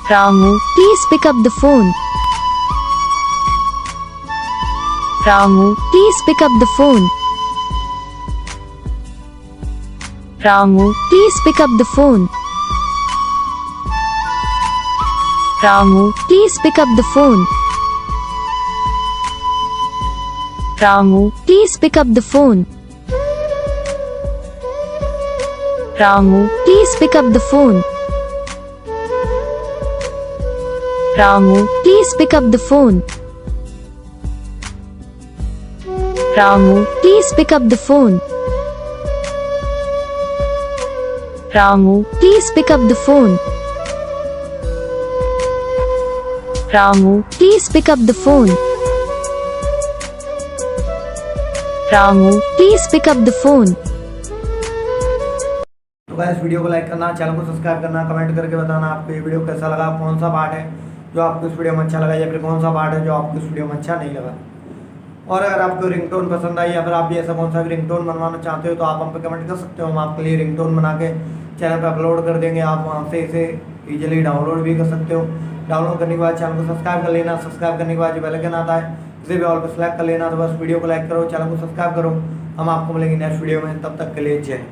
Ramu, please pick up the phone. Ramu, please pick up the phone. Ramu, please pick up the phone. Ramu, please pick up the phone. Ramu, please pick up the phone. Ramu, please pick up the phone. Ramu, please pick up the phone. Ramu, please pick up the phone. Ramu, please pick up the phone. Ramu, please pick up the phone. Ramu, please pick up the phone. तो guys video को like करना, channel को subscribe करना, comment करके बताना आपको ये video कैसा लगा, कौन सा पार्ट है जो आपको इस वीडियो में अच्छा लगा या फिर कौन सा पार्ट है जो आपको इस वीडियो में अच्छा नहीं लगा। और अगर आपको रिंगटोन पसंद आई या फिर आप भी ऐसा कौन सा भी रिंगटोन बनवाना चाहते हो तो आप हम पे कमेंट कर सकते हो। हम आपके लिए रिंगटोन बना के चैनल पर अपलोड कर देंगे। आप वहाँ से इसे ईजिली डाउनलोड भी कर सकते हो। डाउनलोड करने के बाद चैनल को सब्सक्राइब कर लेना। सब्सक्राइब करने के बाद जो बेल आइकन आता है इसे भी ऑल पर सेलेक्ट कर लेना। तो बस वीडियो को लाइक करो, चैनल को सब्सक्राइब करो। हम आपको मिलेंगे नेक्स्ट वीडियो में, तब तक के लिए जय।